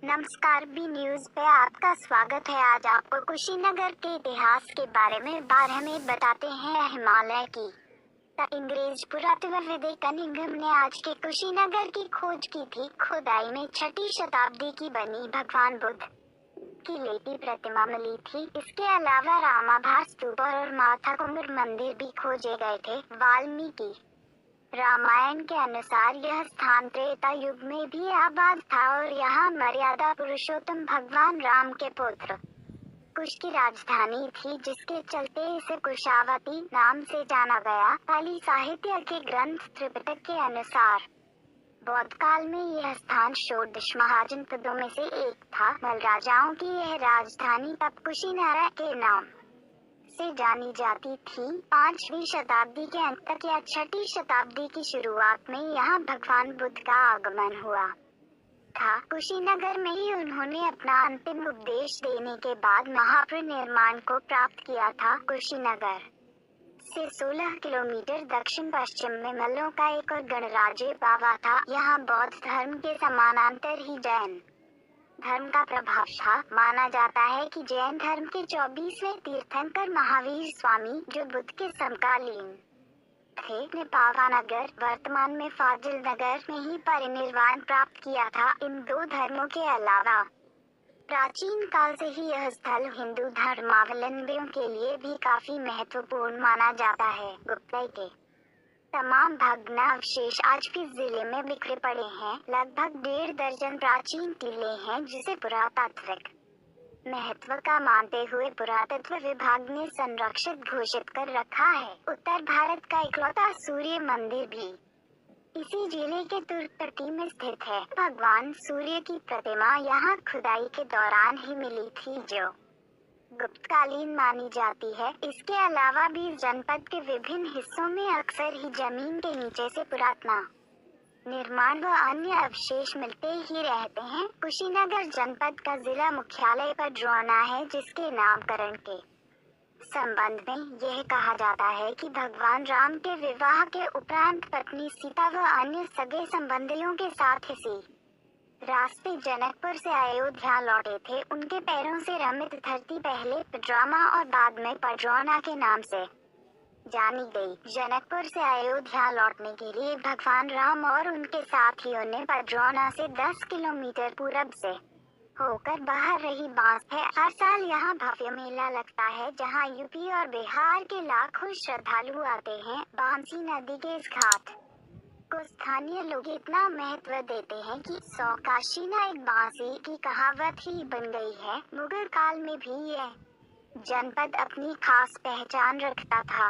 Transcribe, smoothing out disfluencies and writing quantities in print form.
नमस्कार, B news पे आपका स्वागत है। आज आपको कुशीनगर के इतिहास के बारे में 12 बताते हैं। हिमालय की अंग्रेज पुरातत्वविद कनिंघम ने आज के कुशीनगर की खोज की थी। खुदाई में 6वीं शताब्दी की बनी भगवान बुद्ध की लेटी प्रतिमा मिली थी। इसके अलावा रामाभार स्तूप और माथा कुंबर मंदिर भी खोजे गए थे। वाल्मीकि रामायण के अनुसार यह स्थान त्रेता युग में भी आबाद था और यहाँ मर्यादा पुरुषोत्तम भगवान राम के पुत्र कुश की राजधानी थी, जिसके चलते इसे कुशावती नाम से जाना गया। पाली साहित्य के ग्रंथ त्रिपिटक के अनुसार बौद्ध काल में यह स्थान षोडश महाजनपदों में से एक था। मल राजाओं की यह राजधानी तब कुशीनगर के नाम से जानी जाती थी। 5वीं शताब्दी के अंत तक या 6वीं शताब्दी की शुरुआत में यहाँ भगवान बुद्ध का आगमन हुआ था। कुशीनगर में ही उन्होंने अपना अंतिम उपदेश देने के बाद महापरिनिर्वाण को प्राप्त किया था। कुशीनगर से 16 किलोमीटर दक्षिण पश्चिम में मल्लों का एक और गणराज्य बावा था। यहाँ बौद्ध धर्म के समानांतर ही जैन धर्म का प्रभाव था। माना जाता है कि जैन धर्म के 24वें तीर्थंकर महावीर स्वामी, जो बुद्ध के समकालीन थे, ने पावानगर, वर्तमान में फाजिल नगर में ही परिनिर्वाण प्राप्त किया था। इन दो धर्मों के अलावा प्राचीन काल से ही यह स्थल हिंदू धर्मावलंबियों के लिए भी काफी महत्वपूर्ण माना जाता है। गुप्तई के तमाम भग्नावशेष आज भी जिले में बिखरे पड़े हैं। लगभग 1.5 दर्जन प्राचीन टीले हैं, जिसे पुरातात्विक महत्व का मानते हुए पुरातत्व विभाग ने संरक्षित घोषित कर रखा है। उत्तर भारत का इकलौता सूर्य मंदिर भी इसी जिले के तुर्कटी में स्थित है। भगवान सूर्य की प्रतिमा यहाँ खुदाई के दौरान ही मिली थी, जो गुप्तकालीन मानी जाती है। इसके अलावा भी जनपद के विभिन्न हिस्सों में अक्सर ही जमीन के नीचे से पुरातन निर्माण व अन्य अवशेष मिलते ही रहते हैं। कुशीनगर जनपद का जिला मुख्यालय पडरौना है, जिसके नामकरण के संबंध में यह कहा जाता है कि भगवान राम के विवाह के उपरांत पत्नी सीता व अन्य सगे संबंधियों के साथ इसी रास्ते जनकपुर से अयोध्या लौटे थे। उनके पैरों से रमित धरती पहले पडरौना और बाद में पडरौना के नाम से जानी गई। जनकपुर से अयोध्या लौटने के लिए भगवान राम और उनके साथियों ने पडरौना से 10 किलोमीटर पूरब से होकर बाहर रही बांस है। हर साल यहाँ भव्य मेला लगता है, जहाँ यूपी और बिहार के लाखों श्रद्धालु आते हैं। बांसी नदी के इस घाट को स्थानीय लोग इतना महत्व देते हैं कि 100 काशीना एक बांसी की कहावत ही बन गई है। मुगल काल में भी यह जनपद अपनी खास पहचान रखता था।